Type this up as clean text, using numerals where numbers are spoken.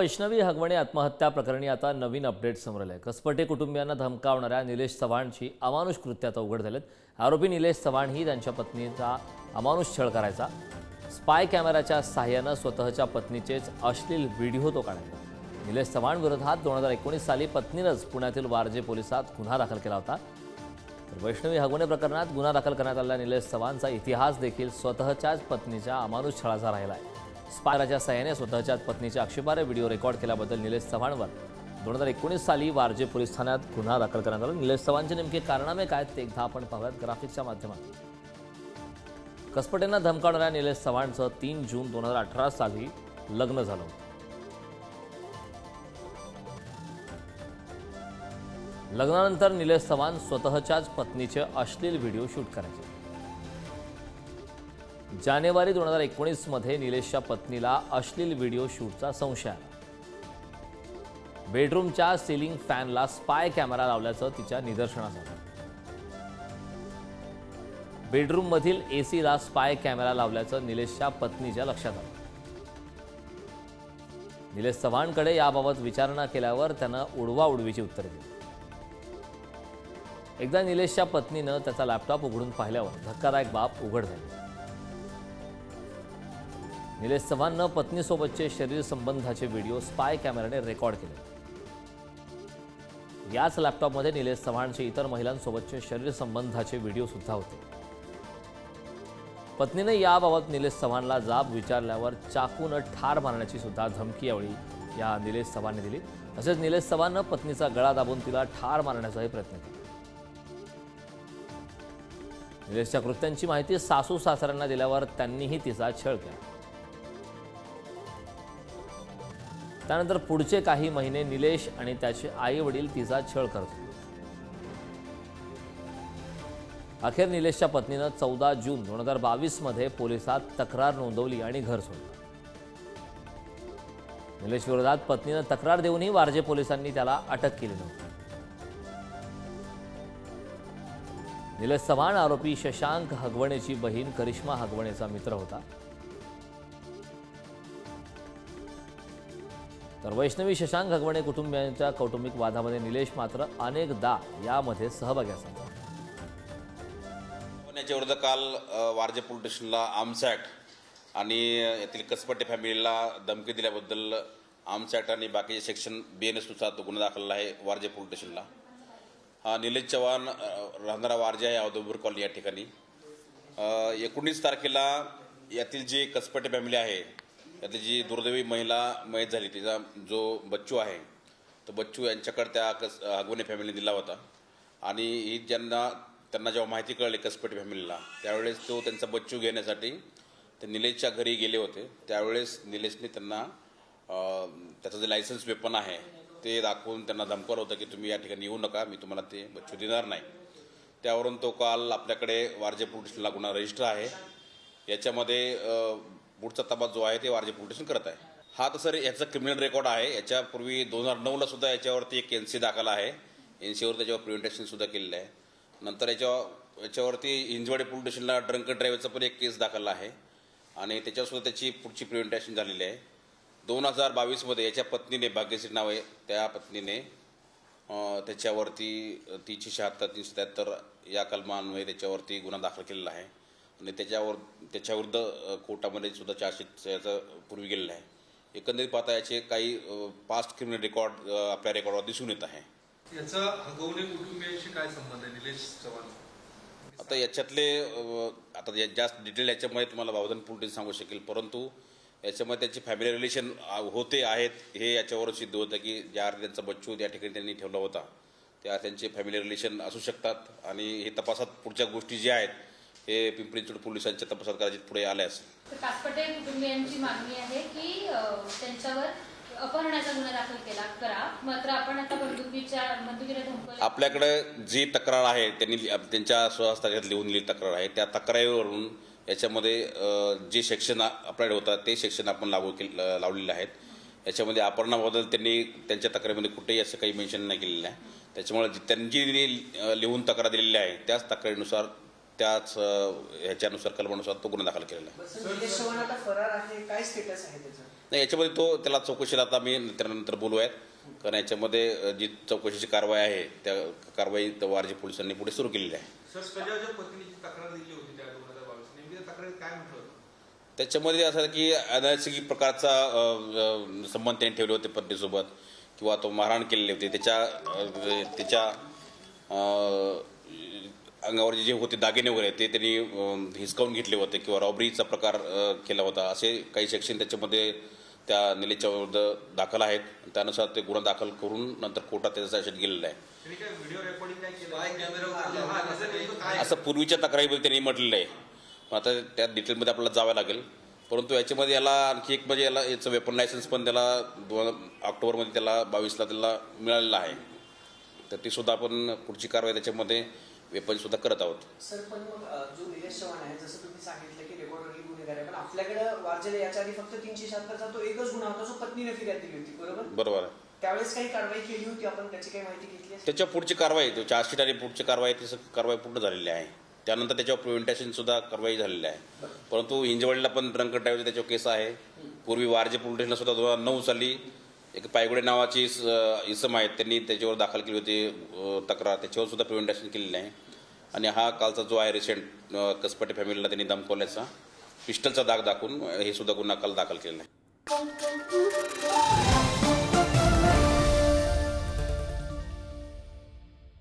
वैष्णवी हगवणे आत्महत्या प्रकरणी आता नवीन अपडेट समोर आले. कसपटे कुटुंबियांना धमकावणाऱ्या निलेश चव्हाणची अमानुष कृत्य आता उघड झालेत. आरोपी निलेश चव्हाण ही त्यांच्या पत्नीचा अमानुष छळ करायचा. स्पाय कॅमेराच्या सहाय्यानं स्वतःच्या पत्नीचेच अश्लील व्हिडिओ तो काढायचा. निलेश चव्हाण विरोधात 2019 साली पत्नीनंच पुण्यातील वारजे पोलिसात गुन्हा दाखल केला होता. तर वैष्णवी हगवणे प्रकरणात गुन्हा दाखल करण्यात आलेल्या निलेश चव्हाणचा इतिहास देखील स्वतःच्याच पत्नीच्या अमानुष छळाचा राहिला आहे. स्पायराच्या सहाय्याने स्वतःच्याच पत्नीचे आक्षेपार्ह व्हिडिओ रेकॉर्ड केल्याबद्दल निलेश चव्हाणवर 2019 साली वारजे पोलीस ठाण्यात गुन्हा दाखल करण्यात आला. निलेश चव्हाणचे नेमके कारनामे काय ते एकदा आपण पाहूयात ग्राफिक्सच्या माध्यमातून. कसपटेंना धमकावणाऱ्या निलेश चव्हाणचं 3 जून 2018 साली लग्न झालं होतं. लग्नानंतर निलेश चव्हाण स्वतःच्याच पत्नीचे अश्लील व्हिडिओ शूट करायचे. जानेवारी 2019 मध्ये निलेशच्या पत्नीला अश्लील व्हिडिओ शूटचा संशय आला. बेडरूमच्या सिलिंग फॅनला स्पाय कॅमेरा लावल्याचं तिच्या निदर्शनास आलं. बेडरूममधील एसीला स्पाय कॅमेरा लावल्याचं निलेशच्या पत्नीच्या लक्षात आलं. निलेश चव्हाणकडे याबाबत विचारणा केल्यावर त्यानं उडवाउडवीची उत्तरे दिली. एकदा निलेशच्या पत्नीनं त्याचा लॅपटॉप उघडून पाहिल्यावर धक्कादायक बाब उघड झाली. निलेश चव्हाणनं पत्नीसोबतचे शरीर संबंधाचे व्हिडिओ स्पाय कॅमेऱ्याने रेकॉर्ड केले. याच लॅपटॉपमध्ये निलेश चव्हाणचे इतर महिलांसोबतचे शरीर संबंधाचे व्हिडिओ सुद्धा होते. पत्नीने याबाबत निलेश चव्हाणला जाब विचारल्यावर चाकून ठार मारण्याची सुद्धा धमकी यावेळी या निलेश चव्हाणने दिली. तसेच निलेश चव्हाणनं पत्नीचा गळा दाबून तिला ठार मारण्याचाही प्रयत्न केला. निलेशच्या कृत्यांची माहिती सासू सासऱ्यांना दिल्यावर त्यांनीही तिचा छळ केला. त्यानंतर पुढचे काही महिने निलेश आणि त्याचे आई वडील तिचा छळ करत होते. अखेर निलेशच्या पत्नीनं 14 जून 2022 मध्ये पोलिसात तक्रार नोंदवली आणि घर सोडलं. निलेश विरोधात पत्नीनं तक्रार देऊनही वारजे पोलिसांनी त्याला अटक केली नव्हती. निलेश चव्हाण आरोपी शशांक हगवणेची बहीण करिश्मा हगवणेचा मित्र होता. तर वैष्णवी शशांक हगवणे कुटुंबियांच्या कौटुंबिक वादामध्ये निलेश मात्र अनेकदा यामध्ये सहभागी असायचा. याच्या विरुद्ध काल वारजे पोलीस स्टेशनला आर्म्स ॲक्ट आणि येथील कसपटे फॅमिलीला धमकी दिल्याबद्दल आर्म्स ॲक्ट आणि बाकीचे सेक्शन BNS नुसार गुन्हा दाखल आहे वारजे पोलीस स्टेशनला. हा निलेश चव्हाण राहणारा वारजे आहे औदुंबर कॉलनी या ठिकाणी. 19 तारखेला यातील जी कसपटे फॅमिली आहे यातली जी दुर्दैवी महिला मयत झाली तिचा जो बच्चू आहे तो बच्चू यांच्याकडे त्या हगवणे फॅमिलीने दिला होता. आणि ही त्यांना जेव्हा माहिती कळली कसपटे फॅमिलीला त्यावेळेस तो त्यांचा बच्चू घेण्यासाठी ते निलेशच्या घरी गेले होते. त्यावेळेस निलेशने त्यांना त्याचं जे लायसन्स वेपन आहे ते दाखवून त्यांना धमकवलं होतं की तुम्ही या ठिकाणी येऊ नका, मी तुम्हाला ते बच्चू देणार नाही. त्यावरून तो काल आपल्याकडे वारजे पोलीस स्टेशनला गुन्हा रजिस्टर आहे. याच्यामध्ये पुढचा तपास जो आहे ते वारजे पोलीस स्टेशन करत आहे. हा तर सर याचा क्रिमिनल रेकॉर्ड आहे. याच्यापूर्वी 2009ला सुद्धा याच्यावरती एक NC दाखल आहे. NCवर त्याच्यावर प्रिव्हेंटेशन सुद्धा केलेलं आहे. नंतर याच्यावरती हिंजवाडी पोलीस स्टेशनला ड्रंक ड्राईव्हचा पण एक केस दाखल आहे आणि त्याच्यावर सुद्धा त्याची पुढची प्रिव्हेंटेशन झालेली आहे. 2022 मध्ये याच्या पत्नीने, भाग्यश्री नाव आहे त्या पत्नीने, त्याच्यावरती 376, 377 या कलमान्वये त्याच्यावरती गुन्हा दाखल केलेला आहे आणि त्याच्याविरुद्ध कोर्टामध्ये सुद्धा चार्जशीट याचं पूर्वी गेलेलं आहे. एकंदरीत पाहता याचे काही पास्ट क्रिमिनल रेकॉर्ड आपल्या रेकॉर्डवर दिसून येत आहे. याचा हगवणे कुटुंबियांशी काय संबंध आहे निलेश चव्हाण? आता याच्यातले आता जास्त डिटेल याच्यामध्ये तुम्हाला बावधन पोलीस सांगू शकेल, परंतु याच्यामध्ये त्याची फॅमिली रिलेशन होते आहेत हे याच्यावर सिद्ध होतं की ज्या त्यांचा बच्चू त्या ठिकाणी त्यांनी ठेवला होता त्या त्यांचे फॅमिली रिलेशन असू शकतात आणि हे तपासात पुढच्या गोष्टी ज्या आहेत हे पिंपरी चिंचवड पोलिसांच्या तपासात कदाचित पुढे आले असेल. कसपटे कुटुंबियांची मागणी आहे की त्यांच्यावर अपहरणाचा गुन्हा दाखल केला करा, मात्र आपण आता बंदुकीला धमकवलं. आपल्याकडे जी तक्रार आहे त्यांनी त्यांच्या स्वहस्ताक्षरात लिहून दिलेली तक्रार आहे त्या तक्रारीवरून याच्यामध्ये जे सेक्शन अप्लाइड होतात ते सेक्शन आपण लावलेले आहेत. याच्यामध्ये अपहरणाबद्दल त्यांनी त्यांच्या तक्रारीमध्ये कुठेही असं काही मेन्शन नाही केलेलं आहे. त्याच्यामुळे त्यांची लिहून तक्रार दिलेली आहे त्याच तक्रारीनुसार त्याच ह्याच्यानुसार कलमानुसार तो गुन्हा दाखल केलेला आहे. निलेश चव्हाण आता फरार आहे, काय स्टेटस आहे त्याचं? नाही, याच्यामध्ये त्याला चौकशीला आता मी त्यानंतर बोलू आहेत, कारण याच्यामध्ये जी चौकशीची कारवाई आहे त्या कारवाई वारजे पोलिसांनी पुढे सुरू केलेली आहे. सर सजाच्या पत्नीची तक्रार दिली होती त्या 2022 नेमकी त्या तक्रारीत काय म्हटलं होतं? त्याच्यामध्ये असं की अनैसर्गिक प्रकारचा संबंध त्यांनी ठेवले होते पत्नीसोबत किंवा तो मारहाण केलेली होती, त्याच्या अंगावर जे होते दागिने वगैरे ते त्यांनी हिसकावून घेतले होते किंवा रॉबरीचा प्रकार केला होता, असे काही सेक्शन त्याच्यामध्ये त्या निलेशच्या विरुद्ध दाखल आहेत. त्यानुसार ते गुन्हा दाखल करून नंतर कोर्टात त्याचं सेशन गेलेलं आहे. त्यांनी काय व्हिडिओ रेकॉर्डिंग काय केलं? कॅमेरा असं पूर्वीच्या तक्रारीमध्ये त्यांनी म्हटलेलं आहे. आता त्या डिटेलमध्ये आपल्याला जावं लागेल, परंतु याच्यामध्ये याला आणखी एक म्हणजे याचं वेपन लायसन्स पण त्याला 2 ऑक्टोबरमध्ये त्याला 22ला त्याला मिळालेलं आहे. तर ती सुद्धा आपण पुढची कारवाई त्याच्यामध्ये वेपन सुद्धा करत आहोत. सर पण मग जो निलेश चव्हाण आहे, जसं तुम्ही सांगितलं की रेकॉर्डवरही गुन्हेगार आहे, पण आपल्याकडे वारजेला याच्या आधी फक्त 376चा तो एकच गुन्हा होता जो पत्नीने फिर्याद दिली होती, बरोबर? बरोबर आहे. त्यावेळेस काही कारवाई केली होती आपण, त्याची काही माहिती घेतली असेल? त्याच्या पुढची कारवाई चार्जशीट आणि पुढची कारवाई ती कारवाई पूर्ण झालेली आहे. त्यानंतर त्याच्यावर प्रिव्हेंटेशन सुद्धा कारवाई झालेली आहे. परंतु हिंजवडीला पण ड्रंकन ड्राईव्हची त्याच्यावर केस आहे. पूर्वी वारजे पोलीस स्टेशनला सुद्धा 2009 साली एक पायगुडे नावाची इसम आहेत, त्यांनी त्याच्यावर दाखल केली होती तक्रार, त्याच्यावर सुद्धा प्रिव्हेंटेशन केलेलं आहे. आणि हा कालचा जो आहे रिसेंट कसपटे फॅमिलीला त्यांनी धमकावल्याचा पिस्टलचा दाग दाखवून हे सुद्धा गुन्हा काल दाखल केलेला आहे.